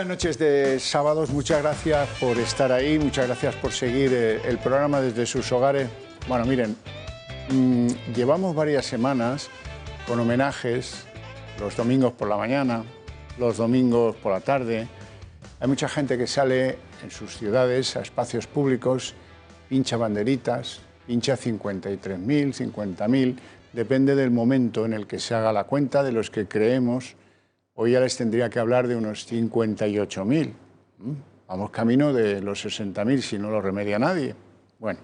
Buenas noches de sábados, muchas gracias por estar ahí, muchas gracias por seguir el programa desde sus hogares. Bueno, miren, llevamos varias semanas con homenajes, los domingos por la mañana, los domingos por la tarde. Hay mucha gente que sale en sus ciudades a espacios públicos, pincha banderitas, pincha 53.000, 50.000, depende del momento en el que se haga la cuenta de los que creemos. Hoy ya les tendría que hablar de unos 58.000. Vamos camino de los 60.000 si no lo remedia nadie. Bueno,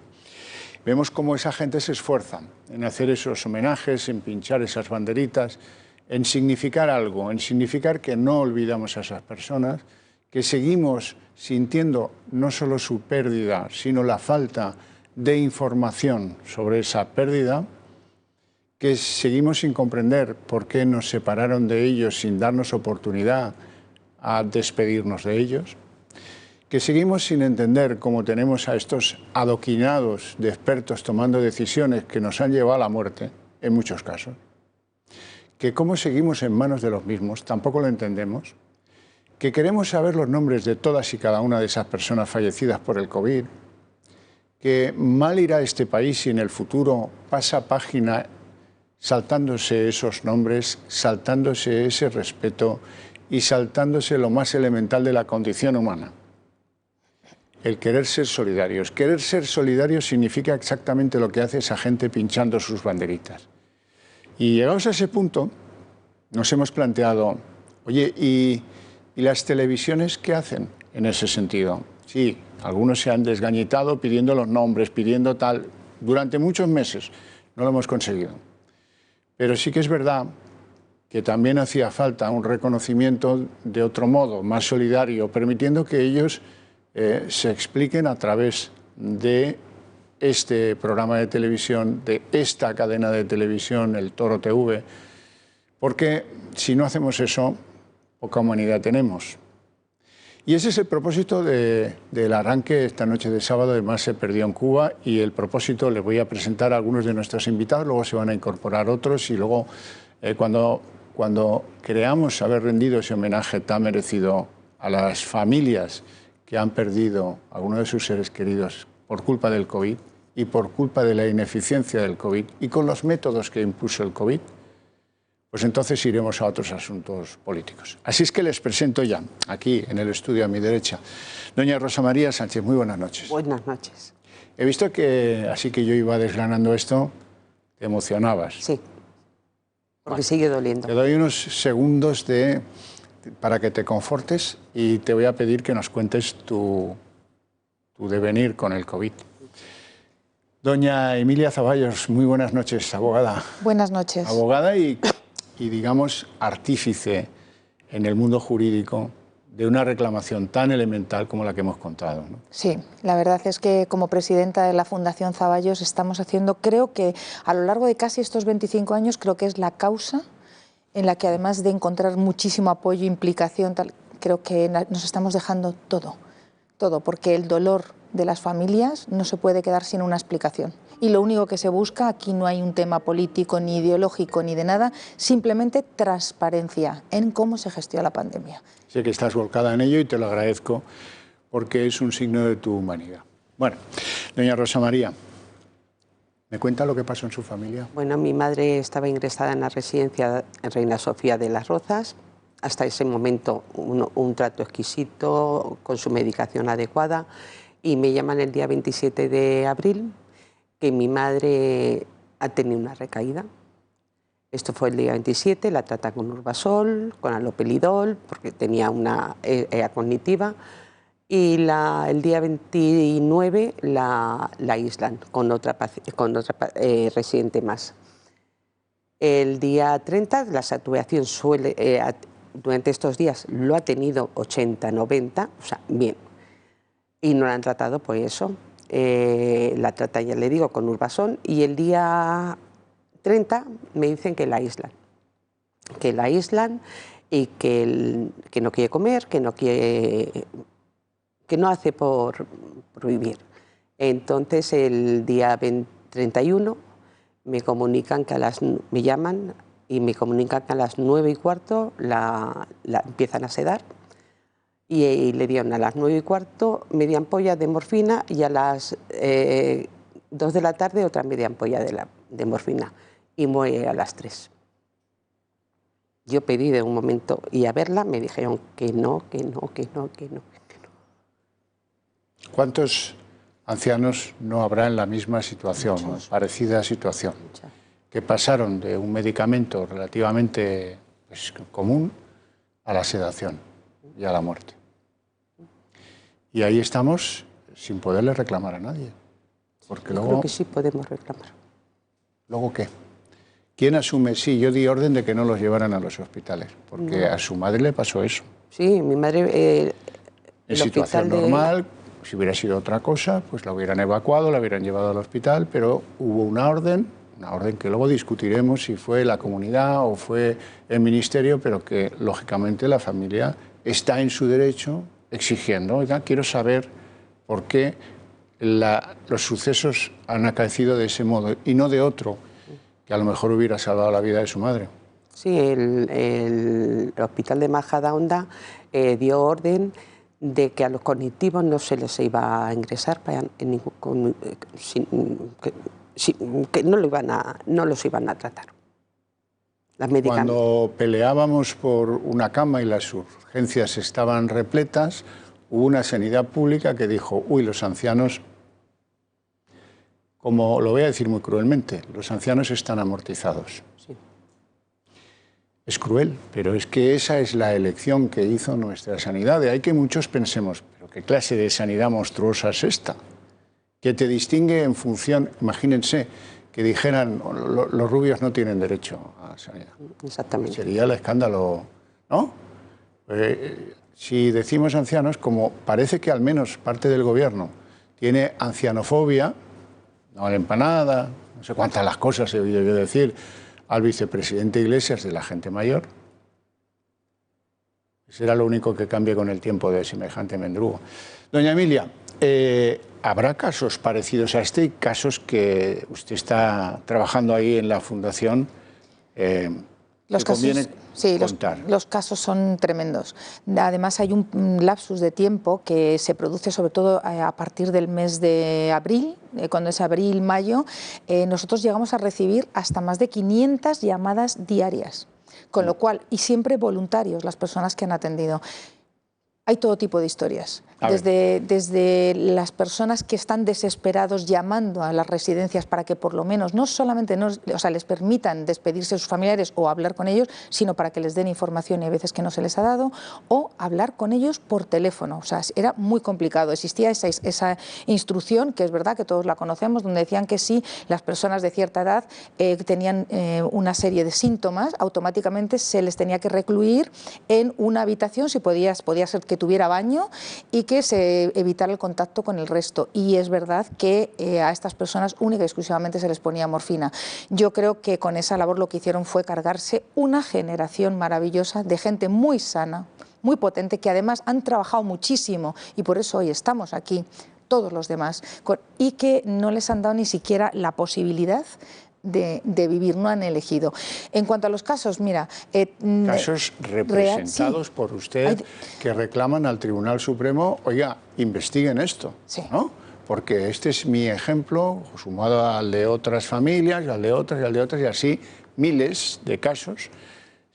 vemos cómo esa gente se esfuerza en hacer esos homenajes, en pinchar esas banderitas, en significar algo, en significar que no olvidamos a esas personas, que seguimos sintiendo no solo su pérdida, sino la falta de información sobre esa pérdida, que seguimos sin comprender por qué nos separaron de ellos sin darnos oportunidad a despedirnos de ellos, que seguimos sin entender cómo tenemos a estos adoquinados de expertos tomando decisiones que nos han llevado a la muerte, en muchos casos, que cómo seguimos en manos de los mismos, tampoco lo entendemos, que queremos saber los nombres de todas y cada una de esas personas fallecidas por el COVID, que mal irá este país si en el futuro pasa página saltándose esos nombres, saltándose ese respeto y saltándose lo más elemental de la condición humana. El querer ser solidarios. Querer ser solidarios significa exactamente lo que hace esa gente pinchando sus banderitas. Y llegados a ese punto, nos hemos planteado, oye, ¿y las televisiones qué hacen en ese sentido? Sí, algunos se han desgañitado pidiendo los nombres, pidiendo tal, durante muchos meses. No lo hemos conseguido. Pero sí que es verdad que también hacía falta un reconocimiento de otro modo, más solidario, permitiendo que ellos se expliquen a través de este programa de televisión, de esta cadena de televisión, el Toro TV, porque si no hacemos eso, poca humanidad tenemos. Y ese es el propósito del arranque esta noche de sábado de Más se perdió en Cuba, y el propósito, les voy a presentar a algunos de nuestros invitados, luego se van a incorporar otros, y luego cuando creamos haber rendido ese homenaje tan merecido a las familias que han perdido a alguno de sus seres queridos por culpa del COVID y por culpa de la ineficiencia del COVID y con los métodos que impuso el COVID, pues entonces iremos a otros asuntos políticos. Así es que les presento ya, aquí en el estudio a mi derecha, doña Rosa María Sánchez. Muy buenas noches. Buenas noches. He visto que, así que yo iba desgranando esto, te emocionabas. Sí, porque sigue doliendo. Te doy unos segundos para que te confortes y te voy a pedir que nos cuentes tu devenir con el COVID. Doña Emilia Zaballos, muy buenas noches, abogada. Buenas noches. Abogada y digamos, artífice en el mundo jurídico de una reclamación tan elemental como la que hemos contado, ¿no? Sí, la verdad es que como presidenta de la Fundación Zaballos estamos haciendo, creo que a lo largo de casi estos 25 años, creo que es la causa en la que además de encontrar muchísimo apoyo, implicación, creo que nos estamos dejando todo, porque el dolor de las familias no se puede quedar sin una explicación. Y lo único que se busca, aquí no hay un tema político, ni ideológico, ni de nada, simplemente transparencia en cómo se gestiona la pandemia. Sé que estás volcada en ello y te lo agradezco porque es un signo de tu humanidad. Bueno, doña Rosa María, ¿me cuenta lo que pasó en su familia? Bueno, mi madre estaba ingresada en la residencia en Reina Sofía de las Rozas. Hasta ese momento un trato exquisito, con su medicación adecuada, y me llaman el día 27 de abril que mi madre ha tenido una recaída. Esto fue el día 27, la trata con Urbasol, con alopelidol, porque tenía una EA cognitiva, y el día 29 la aíslan con otra residente más. El día 30 la saturación durante estos días lo ha tenido 80, 90, o sea, bien, y no la han tratado por eso. La trata, ya le digo, con Urbasol, y el día 30 me dicen que la aíslan y que no quiere comer, que no hace por vivir. Entonces el día 31 me comunican que me llaman y me comunican que a las 9:15 la empiezan a sedar y le dieron a las 9:15 media ampolla de morfina y a las 2 de la tarde otra media ampolla de morfina y muere a las 3. Yo pedí de un momento y a verla me dijeron que no. ¿Cuántos ancianos no habrá en la misma situación, ¿no? Parecida situación? Muchas. Que pasaron de un medicamento relativamente común a la sedación y a la muerte. Y ahí estamos sin poderle reclamar a nadie. Porque luego, creo que sí podemos reclamar. ¿Luego qué? ¿Quién asume? Sí, yo di orden de que no los llevaran a los hospitales, porque a su madre le pasó eso. Sí, mi madre... en situación normal, si hubiera sido otra cosa, pues la hubieran evacuado, la hubieran llevado al hospital, pero hubo una orden que luego discutiremos si fue la comunidad o fue el ministerio, pero que lógicamente la familia está en su derecho exigiendo, oiga, quiero saber por qué los sucesos han acaecido de ese modo y no de otro, que a lo mejor hubiera salvado la vida de su madre. Sí, el hospital de Majadahonda dio orden de que a los cognitivos no se les iba a ingresar que no los iban a tratar. Cuando peleábamos por una cama y las urgencias estaban repletas, hubo una sanidad pública que dijo, uy, los ancianos, como lo voy a decir muy cruelmente, los ancianos están amortizados. Sí. Es cruel, pero es que esa es la elección que hizo nuestra sanidad. De ahí que muchos pensemos, pero ¿qué clase de sanidad monstruosa es esta? Que te distingue en función, imagínense, que dijeran los rubios no tienen derecho a sanidad. Exactamente. Sería el escándalo, ¿no? Si decimos ancianos, como parece que al menos parte del gobierno tiene ancianofobia, no valen para nada, no sé cuántas las cosas he oído yo decir al vicepresidente Iglesias de la gente mayor. Será lo único que cambie con el tiempo de semejante mendrugo. Doña Emilia, ¿habrá casos parecidos a este? Casos que usted está trabajando ahí en la Fundación. Los casos son tremendos. Además hay un lapsus de tiempo que se produce sobre todo a partir del mes de abril, cuando es abril, mayo, nosotros llegamos a recibir hasta más de 500 llamadas diarias, con lo cual, y siempre voluntarios las personas que han atendido. Hay todo tipo de historias, desde las personas que están desesperados llamando a las residencias para que por lo menos no solamente les permitan despedirse de sus familiares o hablar con ellos, sino para que les den información y a veces que no se les ha dado, o hablar con ellos por teléfono. O sea, era muy complicado. Existía esa instrucción, que es verdad que todos la conocemos, donde decían que si las personas de cierta edad tenían una serie de síntomas, automáticamente se les tenía que recluir en una habitación, si podía ser que tuviera baño y que se evitara el contacto con el resto. Y es verdad que a estas personas única y exclusivamente se les ponía morfina. Yo creo que con esa labor lo que hicieron fue cargarse una generación maravillosa de gente muy sana, muy potente, que además han trabajado muchísimo y por eso hoy estamos aquí, todos los demás, y que no les han dado ni siquiera la posibilidad de vivir, no han elegido. En cuanto a los casos, mira... casos representados por usted que reclaman al Tribunal Supremo, oiga, investiguen esto, ¿no? Porque este es mi ejemplo, sumado al de otras familias, al de otras, y al de otras, y así miles de casos.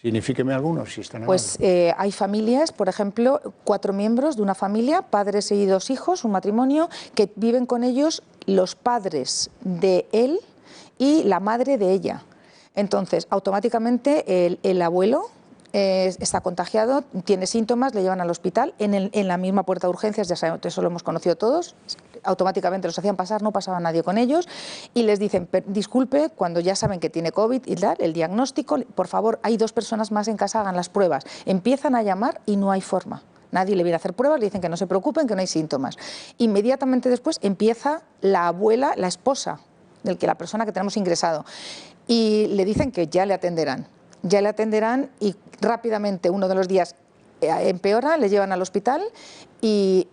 Signifíqueme algunos, si están Pues hay familias, por ejemplo, 4 miembros de una familia, padres y 2 hijos, un matrimonio, que viven con ellos los padres de él y la madre de ella. Entonces, automáticamente el abuelo está contagiado, tiene síntomas, le llevan al hospital, en la misma puerta de urgencias, ya sabemos, eso lo hemos conocido todos, automáticamente los hacían pasar, no pasaba nadie con ellos, y les dicen, disculpe, cuando ya saben que tiene COVID y tal, el diagnóstico, por favor, hay 2 personas más en casa, hagan las pruebas. Empiezan a llamar y no hay forma. Nadie le viene a hacer pruebas, le dicen que no se preocupen, que no hay síntomas. Inmediatamente después empieza la abuela, la esposa, la persona que tenemos ingresado, y le dicen que ya le atenderán y rápidamente uno de los días empeora, le llevan al hospital y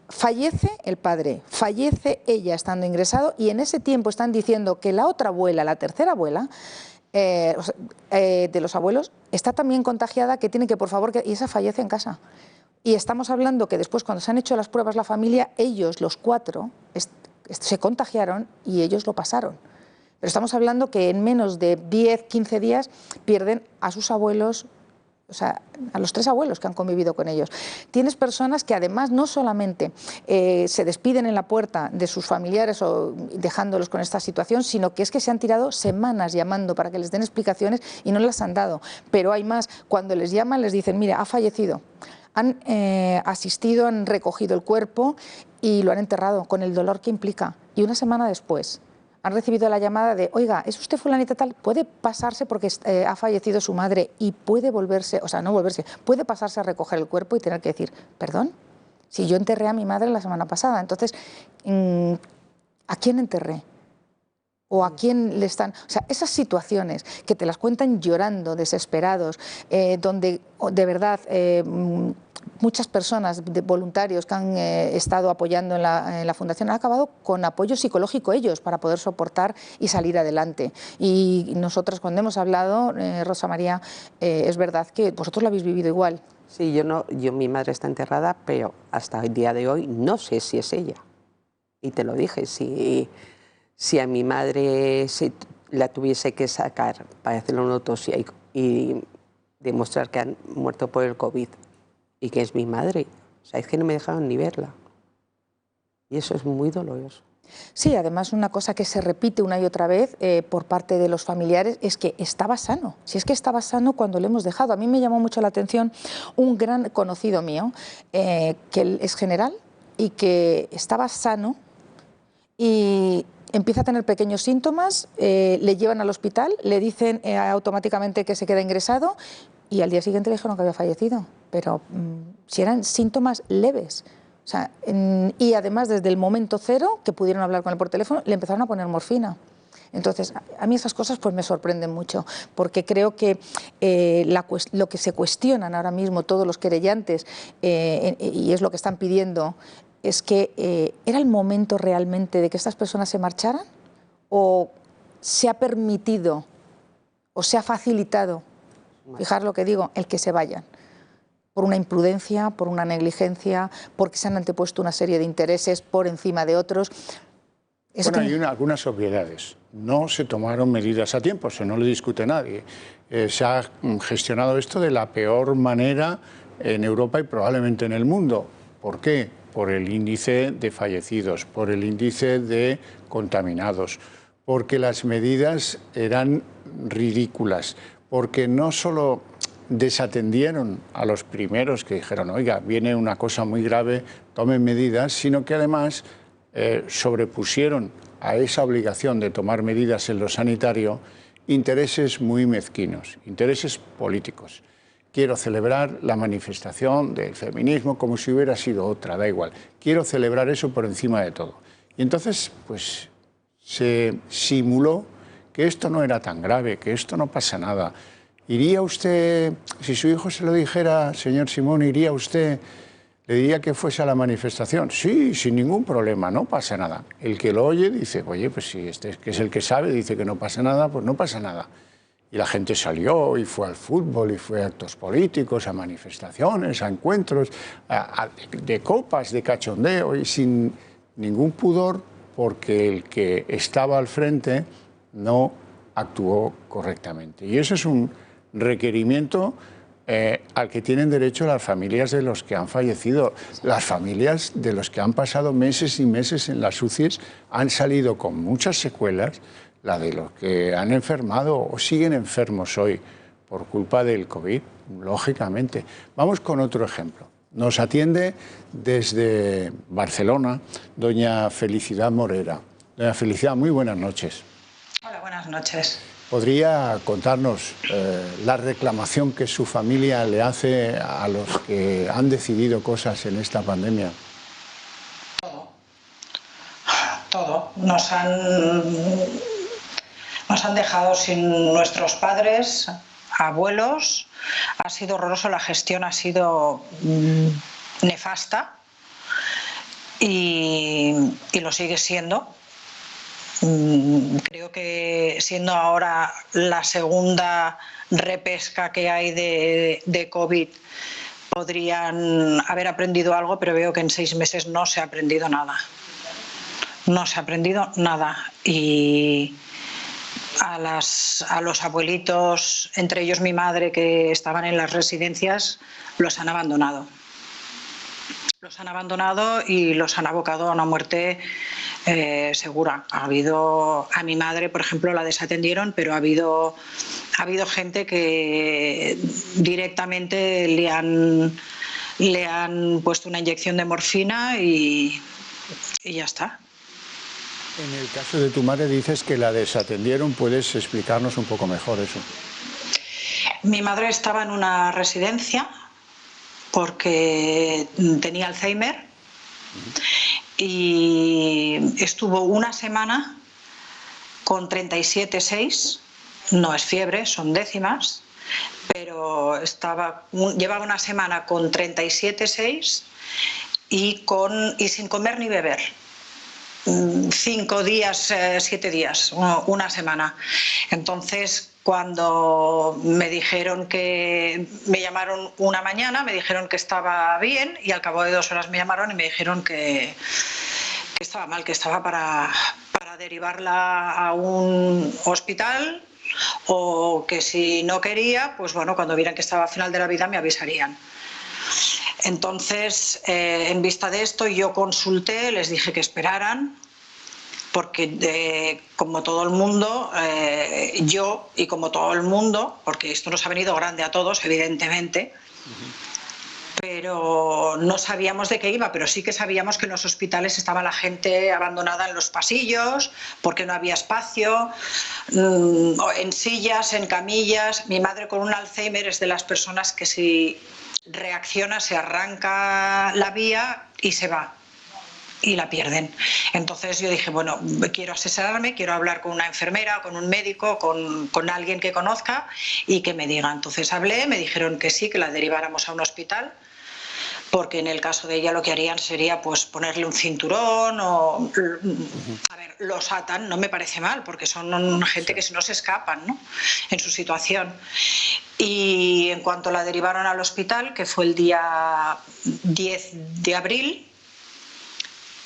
fallece el padre, fallece ella estando ingresado, y en ese tiempo están diciendo que la otra abuela, la tercera abuela de los abuelos, está también contagiada, que tiene que, por favor, y esa fallece en casa. Y estamos hablando que después, cuando se han hecho las pruebas la familia, ellos, los 4, se contagiaron y ellos lo pasaron. Pero estamos hablando que en menos de 10, 15 días pierden a sus abuelos, o sea, a los 3 abuelos que han convivido con ellos. Tienes personas que además no solamente se despiden en la puerta de sus familiares o dejándolos con esta situación, sino que es que se han tirado semanas llamando para que les den explicaciones y no las han dado. Pero hay más, cuando les llaman les dicen, mira, ha fallecido. Han asistido, han recogido el cuerpo y lo han enterrado con el dolor que implica. Y una semana después han recibido la llamada de, oiga, ¿es usted fulanita tal? Puede pasarse porque ha fallecido su madre y puede volverse, o sea, no volverse, puede pasarse a recoger el cuerpo y tener que decir, perdón, si yo enterré a mi madre la semana pasada. Entonces, ¿a quién enterré? ¿O a quién le están...? O sea, esas situaciones que te las cuentan llorando, desesperados, donde de verdad muchas personas, voluntarios que han estado apoyando en la Fundación, han acabado con apoyo psicológico ellos para poder soportar y salir adelante. Y nosotras cuando hemos hablado, Rosa María, es verdad que vosotros lo habéis vivido igual. Sí, mi madre está enterrada, pero hasta el día de hoy no sé si es ella. Y te lo dije, si a mi madre la tuviese que sacar para hacerle una autopsia y demostrar que han muerto por el COVID y que es mi madre, o sea, es que no me dejaron ni verla. Y eso es muy doloroso. Sí, además una cosa que se repite una y otra vez por parte de los familiares es que estaba sano. Si es que estaba sano cuando le hemos dejado. A mí me llamó mucho la atención un gran conocido mío, que él es general y que estaba sano y empieza a tener pequeños síntomas, le llevan al hospital, le dicen automáticamente que se queda ingresado y al día siguiente le dijeron que había fallecido. Pero si eran síntomas leves. O sea, y además desde el momento cero que pudieron hablar con él por teléfono, le empezaron a poner morfina. Entonces, a mí esas cosas pues me sorprenden mucho, porque creo que lo que se cuestionan ahora mismo todos los querellantes, y es lo que están pidiendo, es que ¿era el momento realmente de que estas personas se marcharan? ¿O se ha permitido o se ha facilitado, fijar lo que digo, el que se vayan? Por una imprudencia, por una negligencia, porque se han antepuesto una serie de intereses por encima de otros. Bueno, hay algunas obviedades. No se tomaron medidas a tiempo, eso no lo discute nadie. Se ha gestionado esto de la peor manera en Europa y probablemente en el mundo. ¿Por qué? Por el índice de fallecidos, por el índice de contaminados, porque las medidas eran ridículas, porque no solo desatendieron a los primeros que dijeron, oiga, viene una cosa muy grave, tomen medidas, sino que además sobrepusieron a esa obligación de tomar medidas en lo sanitario intereses muy mezquinos, intereses políticos. Quiero celebrar la manifestación del feminismo como si hubiera sido otra, da igual. Quiero celebrar eso por encima de todo. Y entonces, pues, se simuló que esto no era tan grave, que esto no pasa nada. ¿Iría usted, si su hijo se lo dijera, señor Simón, iría usted, le diría que fuese a la manifestación? Sí, sin ningún problema, no pasa nada. El que lo oye dice, oye, pues si este que es el que sabe, dice que no pasa nada, pues no pasa nada. Y la gente salió y fue al fútbol y fue a actos políticos, a manifestaciones, a encuentros, de copas, de cachondeo y sin ningún pudor porque el que estaba al frente no actuó correctamente. Y eso es un requerimiento al que tienen derecho las familias de los que han fallecido. Las familias de los que han pasado meses y meses en las UCIs han salido con muchas secuelas, la de los que han enfermado o siguen enfermos hoy por culpa del COVID, lógicamente. Vamos con otro ejemplo. Nos atiende desde Barcelona doña Felicidad Morera. Doña Felicidad, muy buenas noches. Hola, buenas noches. ¿Podría contarnos la reclamación que su familia le hace a los que han decidido cosas en esta pandemia? Todo. Nos han dejado sin nuestros padres, abuelos. Ha sido horroroso, la gestión ha sido nefasta y lo sigue siendo. Creo que siendo ahora la segunda repesca que hay de COVID, podrían haber aprendido algo, pero veo que en 6 meses no se ha aprendido nada. No se ha aprendido nada. Y a los abuelitos, entre ellos mi madre, que estaban en las residencias, los han abandonado. Los han abandonado y los han abocado a una muerte segura. Ha habido, a mi madre, por ejemplo, la desatendieron, pero ha habido gente que directamente le han puesto una inyección de morfina y ya está. En el caso de tu madre dices que la desatendieron. ¿Puedes explicarnos un poco mejor eso? Mi madre estaba en una residencia porque tenía Alzheimer y estuvo una semana con 37,6, no es fiebre, son décimas, pero llevaba una semana con 37,6 y sin comer ni beber. 5 días, 7 días, una semana. Entonces, cuando me llamaron una mañana, me dijeron que estaba bien y al cabo de 2 horas me llamaron y me dijeron que estaba mal, que estaba para derivarla a un hospital o que si no quería, pues bueno, cuando vieran que estaba al final de la vida me avisarían. Entonces, en vista de esto, yo consulté, les dije que esperaran, porque como todo el mundo, yo y como todo el mundo, porque esto nos ha venido grande a todos, evidentemente, pero no sabíamos de qué iba, pero sí que sabíamos que en los hospitales estaba la gente abandonada en los pasillos, porque no había espacio, en sillas, en camillas. Mi madre con un Alzheimer es de las personas que si reacciona, se arranca la vía y se va. Y la pierden. Entonces yo dije, bueno, quiero asesorarme, quiero hablar con una enfermera, con un médico, con alguien que conozca y que me diga. Entonces hablé, me dijeron que sí, que la deriváramos a un hospital, porque en el caso de ella lo que harían sería pues ponerle un cinturón o... A ver, los atan, no me parece mal, porque son gente que si no se escapan, ¿no?, en su situación. Y en cuanto la derivaron al hospital, que fue el día 10 de abril,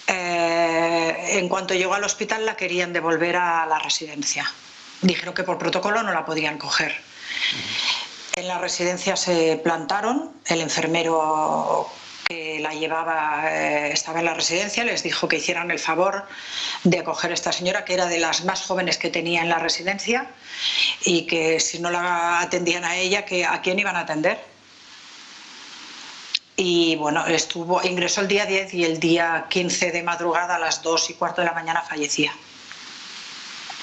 en cuanto llegó al hospital la querían devolver a la residencia. Dijeron que por protocolo no la podían coger. En la residencia se plantaron, el enfermero que la llevaba estaba en la residencia, les dijo que hicieran el favor de acoger a esta señora, que era de las más jóvenes que tenía en la residencia, y que si no la atendían a ella, que ¿a quién iban a atender? Y bueno, ingresó el día 10 y el día 15 de madrugada a las 2:15 de la mañana fallecía.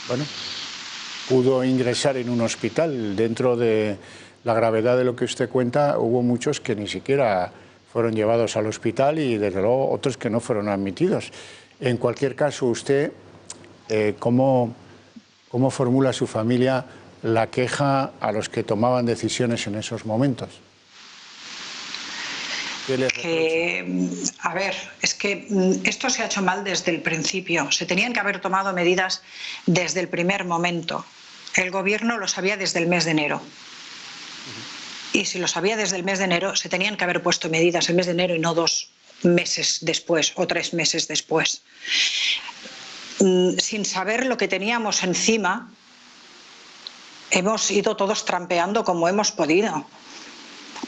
Bueno, pudo ingresar en un hospital. Dentro de la gravedad de lo que usted cuenta, hubo muchos que ni siquiera fueron llevados al hospital y desde luego otros que no fueron admitidos. En cualquier caso, usted, ¿cómo formula su familia la queja a los que tomaban decisiones en esos momentos? A ver, es que esto se ha hecho mal desde el principio. Se tenían que haber tomado medidas desde el primer momento. El gobierno lo sabía desde el mes de enero. Y si lo sabía desde el mes de enero, se tenían que haber puesto medidas el mes de enero y no 2 meses después o 3 meses después. Sin saber lo que teníamos encima, hemos ido todos trampeando como hemos podido.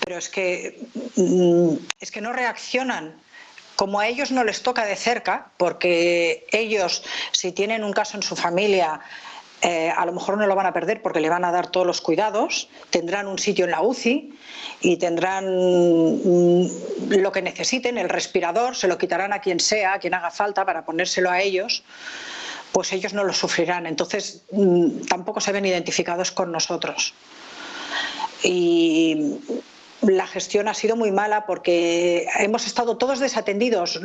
Pero es que no reaccionan. Como a ellos no les toca de cerca, porque ellos, si tienen un caso en su familia, a lo mejor no lo van a perder porque le van a dar todos los cuidados, tendrán un sitio en la UCI y tendrán lo que necesiten, el respirador, se lo quitarán a quien sea, a quien haga falta para ponérselo a ellos, pues ellos no lo sufrirán. Entonces tampoco se ven identificados con nosotros. Y la gestión ha sido muy mala porque hemos estado todos desatendidos,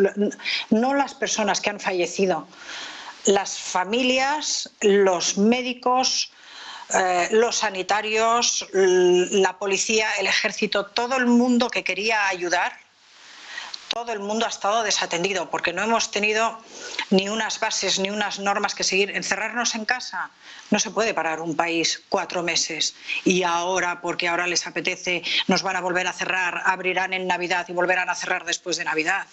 no las personas que han fallecido, las familias, los médicos, los sanitarios, la policía, el ejército, todo el mundo que quería ayudar, todo el mundo ha estado desatendido porque no hemos tenido ni unas bases ni unas normas que seguir. Encerrarnos en casa, no se puede parar un país 4 meses y ahora, porque ahora les apetece, nos van a volver a cerrar, abrirán en Navidad y volverán a cerrar después de Navidad.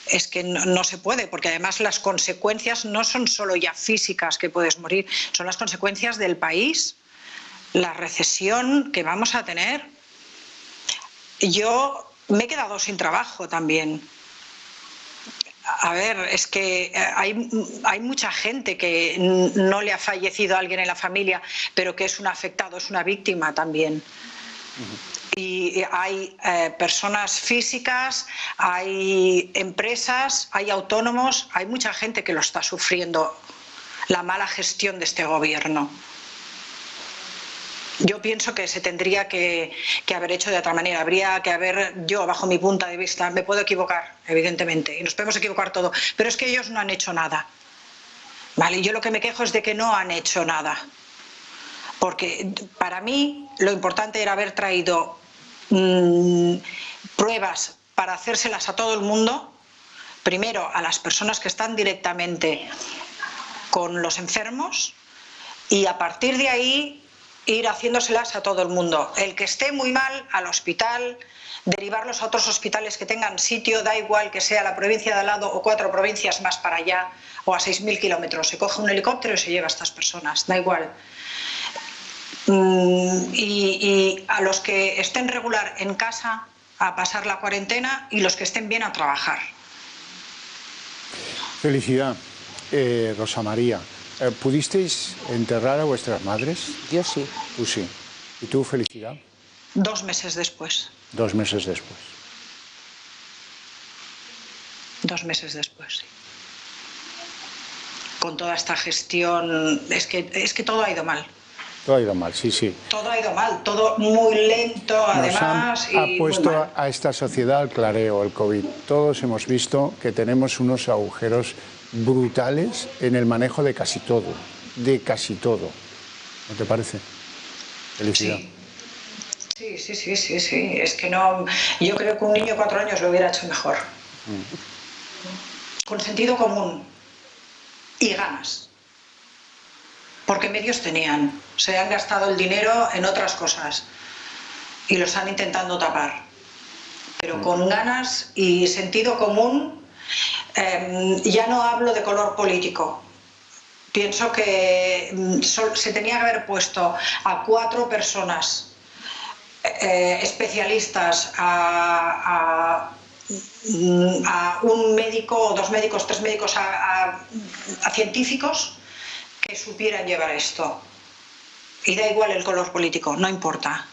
Es que no se puede, porque además las consecuencias no son solo ya físicas, que puedes morir, son las consecuencias del país, la recesión que vamos a tener. Yo me he quedado sin trabajo también. A ver, es que hay mucha gente que no le ha fallecido alguien en la familia, pero que es un afectado, es una víctima también. Y hay personas físicas, hay empresas, hay autónomos, hay mucha gente que lo está sufriendo, la mala gestión de este gobierno. Yo pienso que se tendría que haber hecho de otra manera. Habría que haber, yo bajo mi punto de vista, me puedo equivocar, evidentemente, y nos podemos equivocar todo, pero es que ellos no han hecho nada. ¿Vale? Yo lo que me quejo es de que no han hecho nada. Porque para mí lo importante era haber traído pruebas para hacérselas a todo el mundo, primero a las personas que están directamente con los enfermos y a partir de ahí ir haciéndoselas a todo el mundo. El que esté muy mal, al hospital, derivarlos a otros hospitales que tengan sitio, da igual que sea la provincia de al lado o 4 provincias más para allá o a 6.000 kilómetros. Se coge un helicóptero y se lleva a estas personas, da igual. Y a los que estén regular en casa a pasar la cuarentena y los que estén bien a trabajar. Felicidad, Rosa María. ¿Pudisteis enterrar a vuestras madres? Yo sí. Tú sí. ¿Y tú, Felicidad? 2 meses después. 2 meses después. 2 meses después, sí. Con toda esta gestión, es que todo ha ido mal. Todo ha ido mal, sí, sí. Todo ha ido mal, todo muy lento, además. Ha puesto a esta sociedad al clareo el COVID. Todos hemos visto que tenemos unos agujeros brutales en el manejo de casi todo. De casi todo. ¿No te parece? Felicidad. Sí. Es que no. Yo creo que un niño de 4 años lo hubiera hecho mejor. Con sentido común y ganas. Porque medios tenían, se han gastado el dinero en otras cosas y lo están intentando tapar. Pero con ganas y sentido común, ya no hablo de color político. Pienso que se tenía que haber puesto a 4 personas especialistas, a un médico, o 2 médicos, 3 médicos, a científicos que supieran llevar esto. Y da igual el color político, no importa.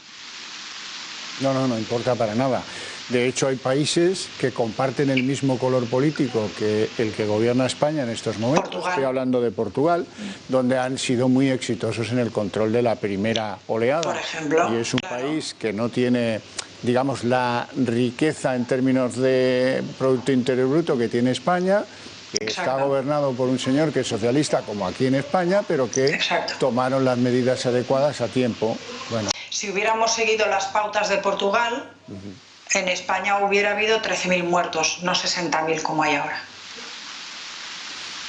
No importa para nada. De hecho, hay países que comparten el mismo color político que el que gobierna España en estos momentos. Portugal. Estoy hablando de Portugal, donde han sido muy exitosos en el control de la primera oleada. Por ejemplo. Y es un claro. país que no tiene, digamos, la riqueza en términos de Producto Interior Bruto que tiene España, que Exacto. está gobernado por un señor que es socialista, como aquí en España, pero que Exacto. tomaron las medidas adecuadas a tiempo. Bueno. Si hubiéramos seguido las pautas de Portugal, en España hubiera habido 13.000 muertos, no 60.000 como hay ahora.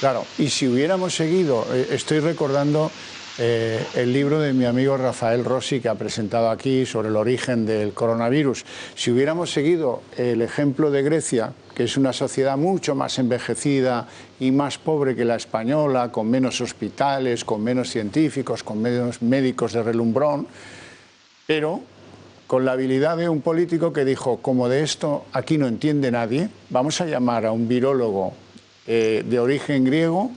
Claro, y si hubiéramos seguido, estoy recordando el libro de mi amigo Rafael Rossi que ha presentado aquí sobre el origen del coronavirus. Si hubiéramos seguido el ejemplo de Grecia, que es una sociedad mucho más envejecida y más pobre que la española, con menos hospitales, con menos científicos, con menos médicos de relumbrón, pero con la habilidad de un político que dijo, como de esto aquí no entiende nadie, vamos a llamar a un virólogo de origen griego,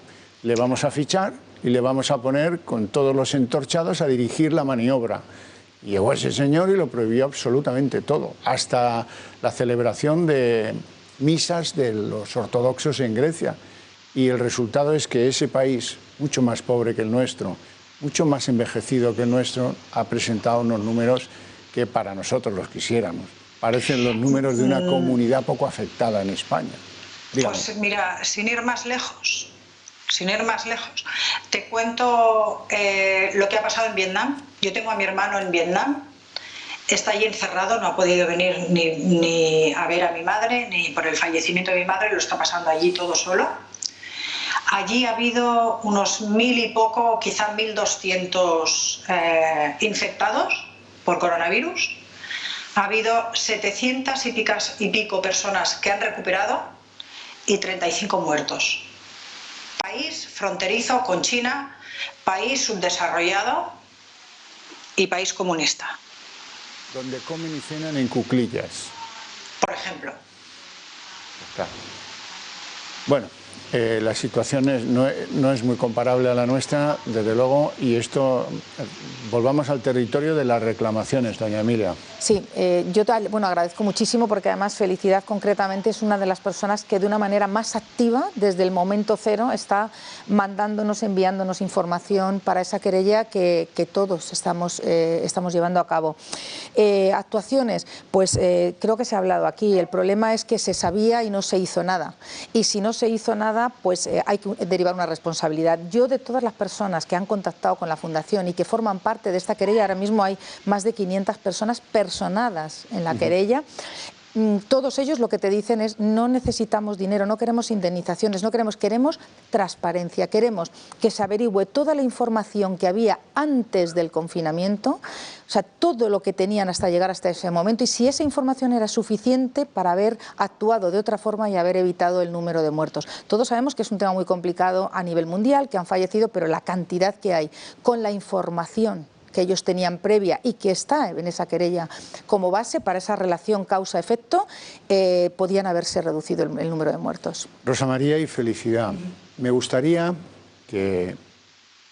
le vamos a fichar y le vamos a poner con todos los entorchados a dirigir la maniobra. Y llegó ese señor y lo prohibió absolutamente todo, hasta la celebración de misas de los ortodoxos en Grecia. Y el resultado es que ese país, mucho más pobre que el nuestro, mucho más envejecido que el nuestro, ha presentado unos números que para nosotros los quisiéramos. Parecen los números de una comunidad poco afectada en España. Dígame. Pues mira, sin ir más lejos, te cuento lo que ha pasado en Vietnam. Yo tengo a mi hermano en Vietnam está allí encerrado, no ha podido venir ni a ver a mi madre, ni por el fallecimiento de mi madre, lo está pasando allí todo solo. Allí ha habido unos 1000 y poco, quizá 1200 infectados por coronavirus. Ha habido 700 y pico personas que han recuperado y 35 muertos. País fronterizo con China, país subdesarrollado y país comunista. Donde comen y cenan en cuclillas. Por ejemplo. Claro. Bueno, la situación no es muy comparable a la nuestra, desde luego, y esto, volvamos al territorio de las reclamaciones, doña Emilia. Sí, yo agradezco muchísimo porque además Felicidad concretamente es una de las personas que de una manera más activa desde el momento cero está mandándonos, enviándonos información para esa querella que todos estamos llevando a cabo. Actuaciones, pues creo que se ha hablado aquí, el problema es que se sabía y no se hizo nada, y si no se hizo nada pues hay que derivar una responsabilidad. Yo, de todas las personas que han contactado con la Fundación y que forman parte de esta querella, ahora mismo hay más de 500 personas personadas en la querella. Todos ellos lo que te dicen es: no necesitamos dinero, no queremos indemnizaciones, queremos transparencia, queremos que se averigüe toda la información que había antes del confinamiento, o sea, todo lo que tenían hasta llegar hasta ese momento, y si esa información era suficiente para haber actuado de otra forma y haber evitado el número de muertos. Todos sabemos que es un tema muy complicado a nivel mundial, que han fallecido, pero la cantidad que hay con la información que ellos tenían previa y que está en esa querella como base para esa relación causa-efecto, podían haberse reducido el número de muertos. Rosa María y Felicidad, me gustaría que,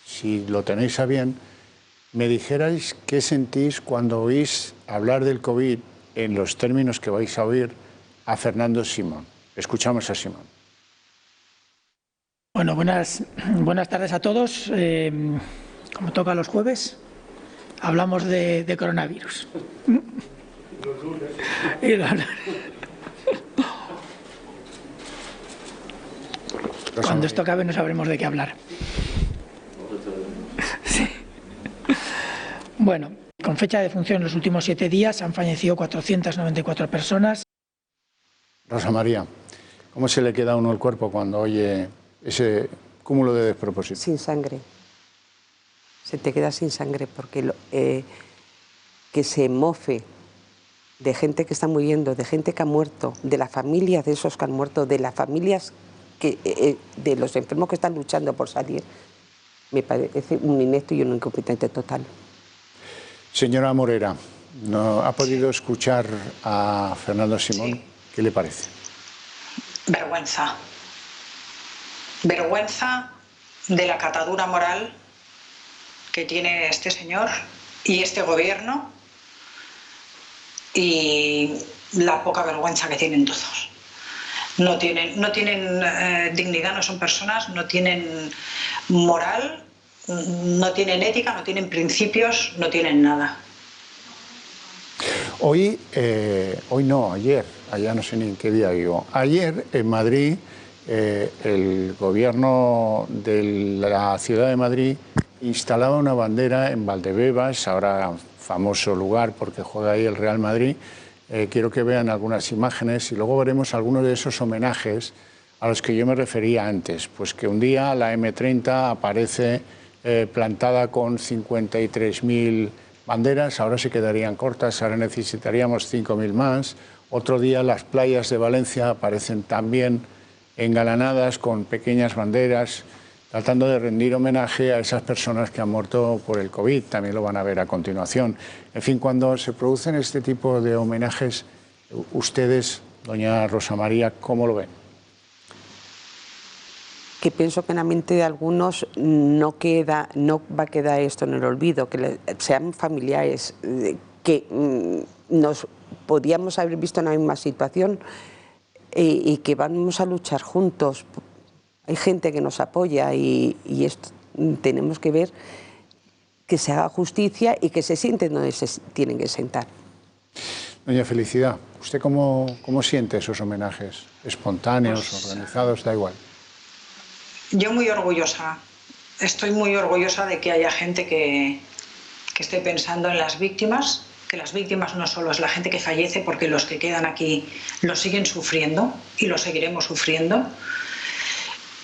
si lo tenéis a bien, me dijerais qué sentís cuando oís hablar del COVID en los términos que vais a oír a Fernando Simón. Escuchamos a Simón. Bueno, buenas tardes a todos. Como toca los jueves, hablamos de coronavirus. Cuando esto acabe no sabremos de qué hablar. Sí. Bueno, con fecha de defunción en los últimos 7 días han fallecido 494 personas. Rosa María, ¿cómo se le queda a uno el cuerpo cuando oye ese cúmulo de despropósitos? Sin sangre. Se te queda sin sangre porque que se mofe de gente que está muriendo, de gente que ha muerto, de las familias de esos que han muerto, de las familias de los enfermos que están luchando por salir, me parece un inepto y un incompetente total. Señora Morera, ¿no ha podido escuchar a Fernando Simón? Sí. ¿Qué le parece? Vergüenza. Vergüenza de la catadura moral que tiene este señor y este gobierno, y la poca vergüenza que tienen todos. No tienen dignidad, no son personas, no tienen moral, no tienen ética, no tienen principios, no tienen nada. Hoy no, ayer no sé ni en qué día vivo. Ayer en Madrid, el gobierno de la ciudad de Madrid instalaba una bandera en Valdebebas, ahora famoso lugar porque juega ahí el Real Madrid. Quiero que vean algunas imágenes y luego veremos algunos de esos homenajes a los que yo me refería antes. Pues que un día la M30 aparece plantada con 53.000 banderas, ahora se quedarían cortas, ahora necesitaríamos 5.000 más. Otro día las playas de Valencia aparecen también engalanadas con pequeñas banderas, tratando de rendir homenaje a esas personas que han muerto por el COVID. También lo van a ver a continuación. En fin, cuando se producen este tipo de homenajes, ustedes, doña Rosa María, ¿cómo lo ven? Que pienso que en la mente de algunos no va a quedar esto en el olvido, que sean familiares, que nos podíamos haber visto en la misma situación y que vamos a luchar juntos. Hay gente que nos apoya y esto tenemos que ver que se haga justicia y que se sienten donde se tienen que sentar. Doña Felicidad, ¿usted cómo siente esos homenajes? ¿Espontáneos, pues, organizados? Da igual. Yo muy orgullosa. Estoy muy orgullosa de que haya gente que esté pensando en las víctimas, que las víctimas no solo es la gente que fallece, porque los que quedan aquí lo siguen sufriendo y lo seguiremos sufriendo.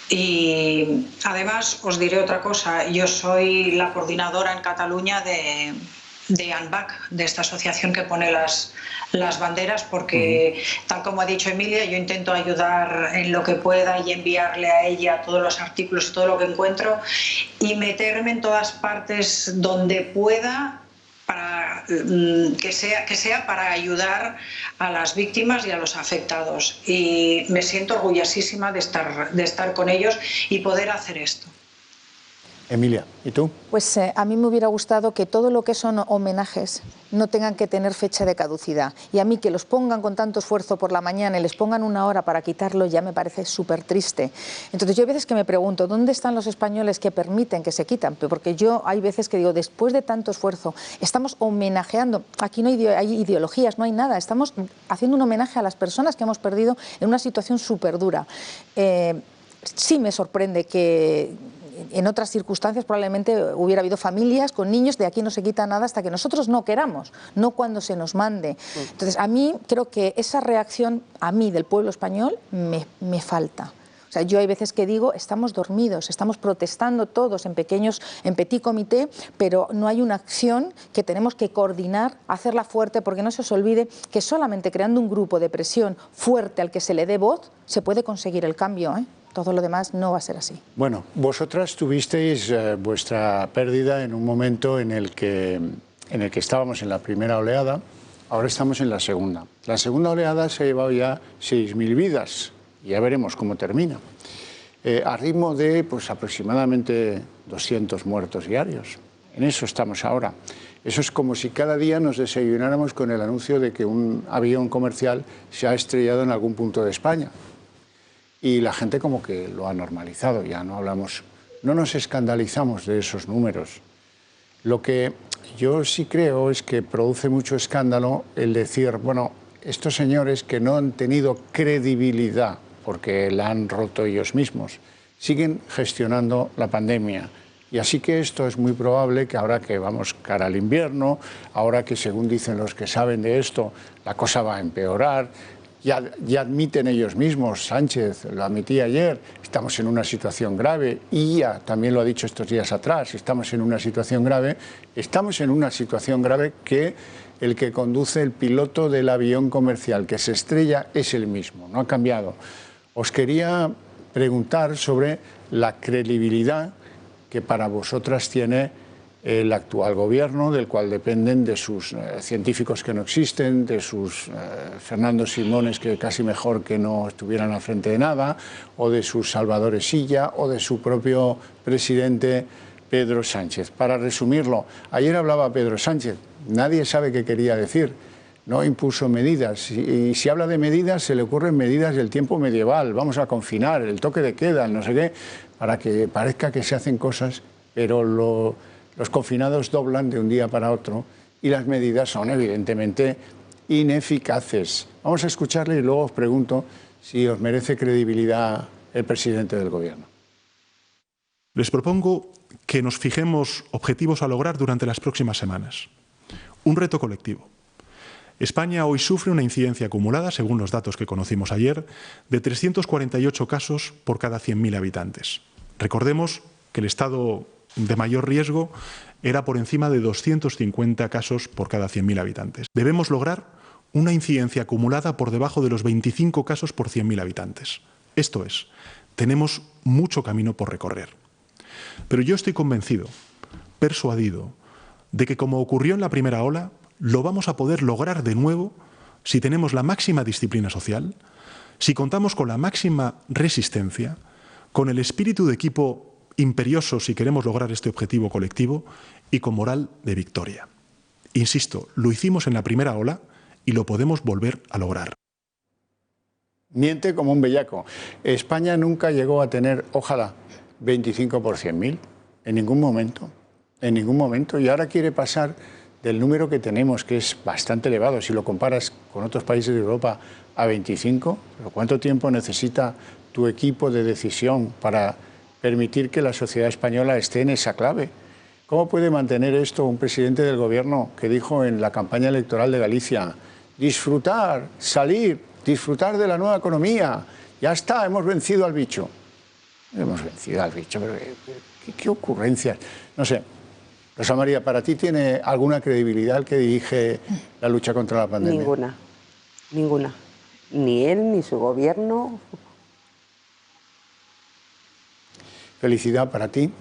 Y además os diré otra cosa, yo soy la coordinadora en Cataluña de ANBAC, de esta asociación que pone las banderas, porque tal como ha dicho Emilia, yo intento ayudar en lo que pueda y enviarle a ella todos los artículos y todo lo que encuentro y meterme en todas partes donde pueda para que sea para ayudar a las víctimas y a los afectados. Y me siento orgullosísima de estar con ellos y poder hacer esto. Emilia, ¿y tú? Pues a mí me hubiera gustado que todo lo que son homenajes no tengan que tener fecha de caducidad. Y a mí que los pongan con tanto esfuerzo por la mañana y les pongan una hora para quitarlo ya me parece súper triste. Entonces yo hay veces que me pregunto, ¿dónde están los españoles que permiten que se quitan? Porque yo hay veces que digo, después de tanto esfuerzo, estamos homenajeando, aquí no hay ideologías, no hay nada, estamos haciendo un homenaje a las personas que hemos perdido en una situación súper dura. Sí me sorprende que en otras circunstancias probablemente hubiera habido familias con niños, de aquí no se quita nada hasta que nosotros no queramos, no cuando se nos mande. Entonces, a mí creo que esa reacción, a mí, del pueblo español, me falta. O sea, yo hay veces que digo, estamos dormidos, estamos protestando todos en petit comité, pero no hay una acción que tenemos que coordinar, hacerla fuerte, porque no se os olvide que solamente creando un grupo de presión fuerte al que se le dé voz, se puede conseguir el cambio, ¿eh? Todo lo demás no va a ser así. Bueno, vosotras tuvisteis vuestra pérdida en un momento en el que estábamos en la primera oleada, ahora estamos en la segunda. La segunda oleada se ha llevado ya 6.000 vidas, y ya veremos cómo termina, a ritmo de pues, aproximadamente 200 muertos diarios. En eso estamos ahora. Eso es como si cada día nos desayunáramos con el anuncio de que un avión comercial se ha estrellado en algún punto de España. Y la gente como que lo ha normalizado, ya no hablamos, no nos escandalizamos de esos números. Lo que yo sí creo es que produce mucho escándalo el decir, bueno, estos señores que no han tenido credibilidad porque la han roto ellos mismos, siguen gestionando la pandemia. Y así que esto es muy probable que ahora que vamos cara al invierno, ahora que según dicen los que saben de esto, la cosa va a empeorar. Ya admiten ellos mismos, Sánchez lo admitía ayer, estamos en una situación grave, y ya también lo ha dicho estos días atrás, estamos en una situación grave que el que conduce el piloto del avión comercial que se estrella es el mismo, no ha cambiado. Os quería preguntar sobre la credibilidad que para vosotras tiene el actual gobierno, del cual dependen de sus científicos que no existen, de sus Fernando Simones, que casi mejor que no estuvieran al frente de nada, o de sus Salvador Silla, o de su propio presidente Pedro Sánchez. Para resumirlo, ayer hablaba Pedro Sánchez, nadie sabe qué quería decir, no impuso medidas, y si habla de medidas se le ocurren medidas del tiempo medieval, vamos a confinar, el toque de queda, no sé qué, para que parezca que se hacen cosas, pero los confinados doblan de un día para otro y las medidas son evidentemente ineficaces. Vamos a escucharle y luego os pregunto si os merece credibilidad el presidente del gobierno. Les propongo que nos fijemos objetivos a lograr durante las próximas semanas. Un reto colectivo. España hoy sufre una incidencia acumulada, según los datos que conocimos ayer, de 348 casos por cada 100.000 habitantes. Recordemos que el estado de mayor riesgo era por encima de 250 casos por cada 100.000 habitantes. Debemos lograr una incidencia acumulada por debajo de los 25 casos por 100.000 habitantes. Esto es, tenemos mucho camino por recorrer. Pero yo estoy convencido, persuadido, de que como ocurrió en la primera ola, lo vamos a poder lograr de nuevo si tenemos la máxima disciplina social, si contamos con la máxima resistencia, con el espíritu de equipo imperioso si queremos lograr este objetivo colectivo y con moral de victoria. Insisto, lo hicimos en la primera ola y lo podemos volver a lograr. Miente como un bellaco. España nunca llegó a tener, ojalá, 25 por 100.000, en ningún momento, y ahora quiere pasar del número que tenemos, que es bastante elevado, si lo comparas con otros países de Europa, a 25, ¿pero cuánto tiempo necesita tu equipo de decisión para permitir que la sociedad española esté en esa clave? ¿Cómo puede mantener esto un presidente del gobierno que dijo en la campaña electoral de Galicia, disfrutar, salir, disfrutar de la nueva economía, ya está, hemos vencido al bicho? Hemos vencido al bicho, pero ¿qué ocurrencias? No sé. Rosa María, ¿para ti tiene alguna credibilidad el que dirige la lucha contra la pandemia? Ninguna, ninguna. Ni él, ni su gobierno. Felicidad, ¿para ti?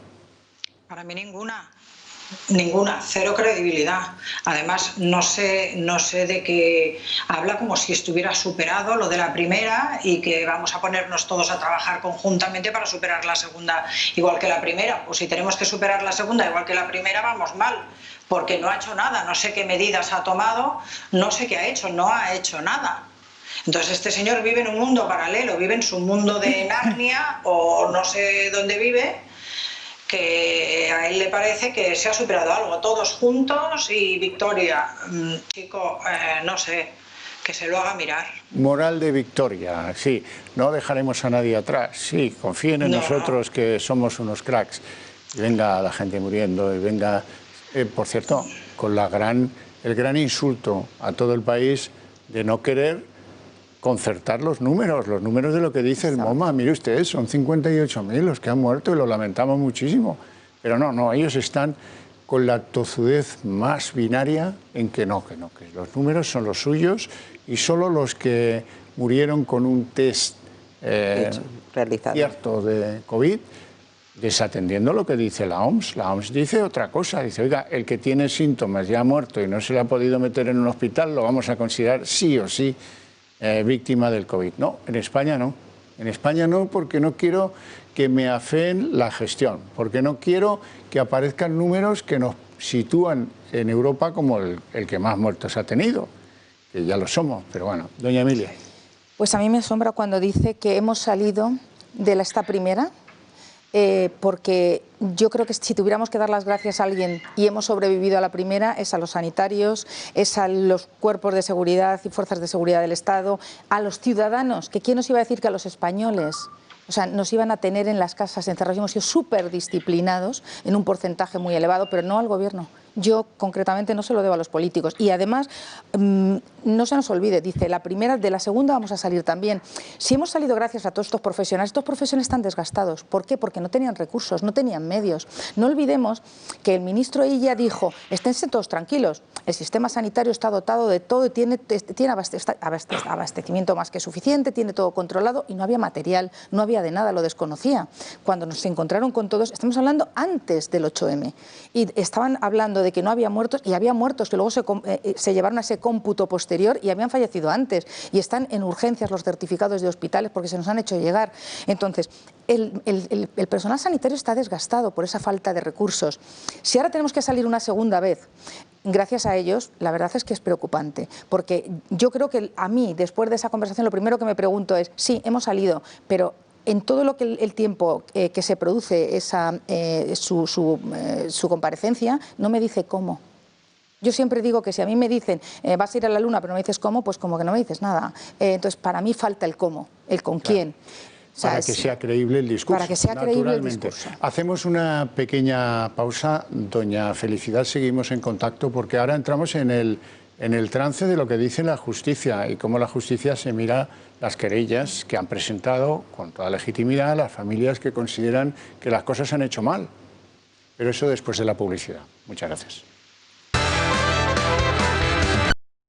Para mí ninguna. Ninguna, cero credibilidad. Además, no sé de qué habla, como si estuviera superado lo de la primera y que vamos a ponernos todos a trabajar conjuntamente para superar la segunda igual que la primera. Pues si tenemos que superar la segunda igual que la primera, vamos mal, porque no ha hecho nada, no sé qué medidas ha tomado, no sé qué ha hecho, no ha hecho nada. Entonces este señor vive en un mundo paralelo, vive en su mundo de Narnia o no sé dónde vive, que a él le parece que se ha superado algo, todos juntos y victoria. Chico, no sé, que se lo haga mirar. Moral de victoria, sí, no dejaremos a nadie atrás, sí, confíen en nosotros que somos unos cracks. Y venga la gente muriendo, y venga, por cierto, con el gran insulto a todo el país de no querer concertar los números de lo que dice el MoMA. Mire usted, son 58.000 los que han muerto y lo lamentamos muchísimo. Pero no, ellos están con la tozudez más binaria en que que los números son los suyos y solo los que murieron con un test cierto de COVID, desatendiendo lo que dice la OMS. La OMS dice otra cosa, dice, oiga, el que tiene síntomas ya ha muerto y no se le ha podido meter en un hospital, lo vamos a considerar sí o sí víctima del COVID. No, en España no. En España no, porque no quiero que me afeen la gestión, porque no quiero que aparezcan números que nos sitúan en Europa como el que más muertos ha tenido, que ya lo somos, pero bueno. Doña Emilia. Pues a mí me asombra cuando dice que hemos salido de esta primera, porque yo creo que si tuviéramos que dar las gracias a alguien y hemos sobrevivido a la primera, es a los sanitarios, es a los cuerpos de seguridad y fuerzas de seguridad del Estado, a los ciudadanos, que quién nos iba a decir que a los españoles, o sea, nos iban a tener en las casas encerrados, hemos sido súper disciplinados en un porcentaje muy elevado, pero no al gobierno. Yo concretamente no se lo debo a los políticos. Y además, no se nos olvide, dice, la primera, de la segunda vamos a salir también. Si hemos salido gracias a todos estos profesionales están desgastados. ¿Por qué? Porque no tenían recursos, no tenían medios. No olvidemos que el ministro Illa dijo, esténse todos tranquilos, el sistema sanitario está dotado de todo, tiene abastecimiento más que suficiente, tiene todo controlado y no había material, no había de nada, lo desconocía. Cuando nos encontraron con todos, estamos hablando antes del 8M, y estaban hablando de que no había muertos, y había muertos que luego se llevaron a ese cómputo posterior y habían fallecido antes, y están en urgencias los certificados de hospitales porque se nos han hecho llegar. Entonces, el personal sanitario está desgastado por esa falta de recursos. Si ahora tenemos que salir una segunda vez, gracias a ellos, la verdad es que es preocupante, porque yo creo que a mí, después de esa conversación, lo primero que me pregunto es, sí, hemos salido, pero en todo lo que el tiempo que se produce su comparecencia, no me dice cómo. Yo siempre digo que si a mí me dicen, vas a ir a la luna, pero no me dices cómo, pues como que no me dices nada. Entonces, para mí falta el cómo, el con quién. O sea, para que sea creíble el discurso. Para que sea creíble el discurso. Hacemos una pequeña pausa. Doña Felicidad, seguimos en contacto porque ahora entramos en el trance de lo que dice la justicia y cómo la justicia se mira las querellas que han presentado con toda legitimidad las familias que consideran que las cosas se han hecho mal. Pero eso después de la publicidad. Muchas gracias.